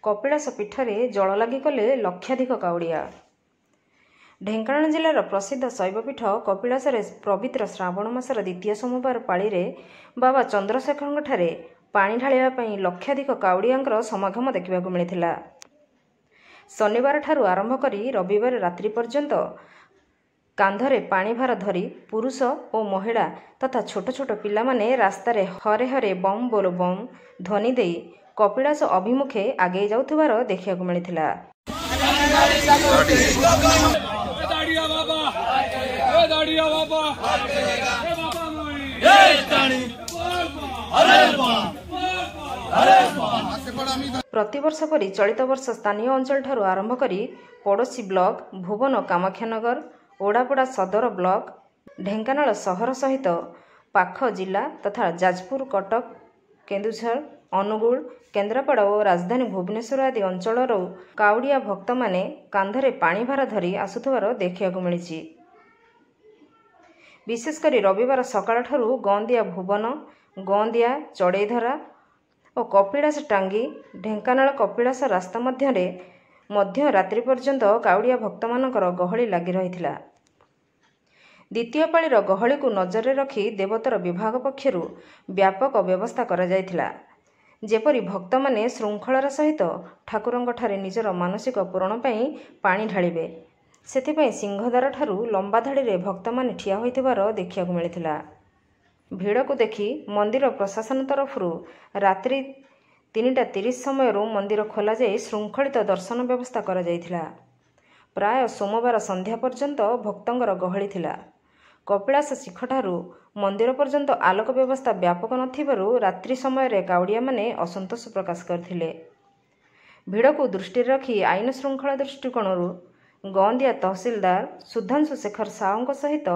कपिलास पीठरे जल लागि कले लक्षाधिक काउड़िया। ढेंकानाल जिलार प्रसिद्ध शैवपीठ कपिलास पवित्र श्रावण मासर द्वितीय सोमवार पाळी बाबा चंद्रशेखर पानी ढालिबा लक्षाधिक काउड़ियांकर समागम देखा मिलता। शनिवार ठारू आरंभ करी रविवार रात्रि पर्यंत कांधरे पानी भार धरी पुरुष और महिला तथा छोट छोट पिला माने रास्तारे हरे हरे बम बोल बम ध्वनि दे कपिलास अभिमुखे आगे जाउथिबार देखिया मिलता। प्रतिवर्ष परी चलित वर्ष स्थानीय अंचल ठारू आरंभ करी पड़ोशी ब्लॉक भुवन कामाख्यानगर ओडापड़ा सदर ब्लॉक ढेंकानाल सहर सहित पाख जिला तथा जाजपुर कटक केन्दुझर अनुगुल केन्द्रापड़ा और राजधानी भुवनेश्वर आदि अंचल काउड़िया भक्त माने कांधरे पानी भार धरी आसुथिबार देखा मिली। विशेषकर रविवार सकाळ ठारू गंदिया भुवन गंदिया चढ़ईधरा और कपिलास टांगी ढेंकानाल कपिलास रास्ता मध्य रात्रि पर्यंत काउड़िया भक्त मानकर गहली लगी रही। द्वितीय पाळीर गहली को नजर रखी देवोत्तर विभाग पक्षरु व्यापक व्यवस्था करा जायथिला। जेपरी भक्त माने श्रृंखलार सहित ठाकुरंक ठारे निजर मानसिक पूरण पई पानी ढालिबे सेथिपई सिंहद्वार ठारू लंबा धाड़ी रे भक्त माने ठिया होइथिबार देखिया मिलिथिला। भिड़ को देखी मंदिर प्रशासन तरफरु रात्रि 3:30 समय मंदिर खोल जाई श्रृंखलित दर्शन व्यवस्था करा जायथिला। प्राय सोमवार संध्या पर्यंत भक्तंगर गहली थिला। कपिलास शिखठारू मंदिर पर्यंत आलोक व्यवस्था व्यापक नथिबारु रात्रि समय रे काउड़िया माने असंतोष प्रकाश करथिले। भिड़ को दृष्टि रखी आईन श्रृंखला दृष्टिकोणरू गंदिया तहसीलदार सुधांशु शेखर साहू सहित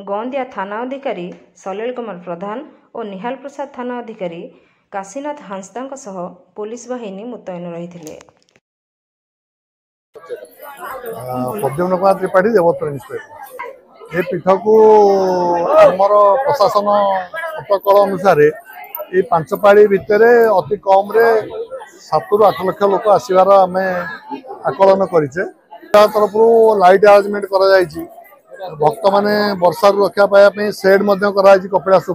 गंदिया थाना अधिकारी सलील कुमार प्रधान और निहाल प्रसाद थाना अधिकारी काशीनाथ हांसदा सह पुलिस बाहिनी मुतयन रही। पद्मनाभ त्रिपाठी देवोत्तर इंस्पेक्टर ये पीठ को आमर प्रशासन प्रोटोकॉल अनुसार ये 5 पाड़ी भितर अति कम 7 ରୁ 8 लाख लोक आसबार आम आकलन करें। तरफ लाइट अरेंजमेंट कर भक्त माने वर्षा रक्षा पाइबा सेड कपिलास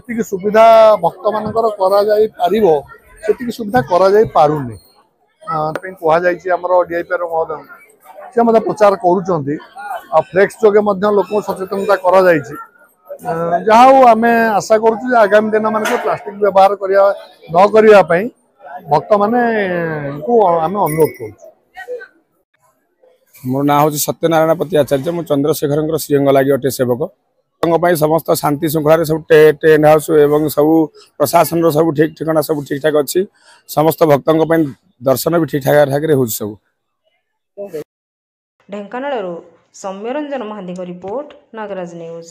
जी सुविधा भक्त मानकर कर सुविधा कर पारुनी कहुर डीआईपीआर महोदय सी मतलब प्रचार कर फ्लेक्स जोगे लोक सचेतनता कर जहाँ आम आशा करूँ आगामी दिन मान प्लास्टिक व्यवहार न करने भक्त मान को आम अनुरोध कर। मोर ना हूँ सत्यनारायण पति आचार्य मु चंद्रशेखर श्रीअंग लगे अटे सेवक समस्त शांति श्रृंखला सब टेंट हाउस एवं सब प्रशासन सब ठीक ठिकाना सब ठीक ठाक अच्छी समस्त भक्तों दर्शन भी ठीक ठाक हो सब। Dhenkanal Soumyaranjan Mahanty report Nagaraj news.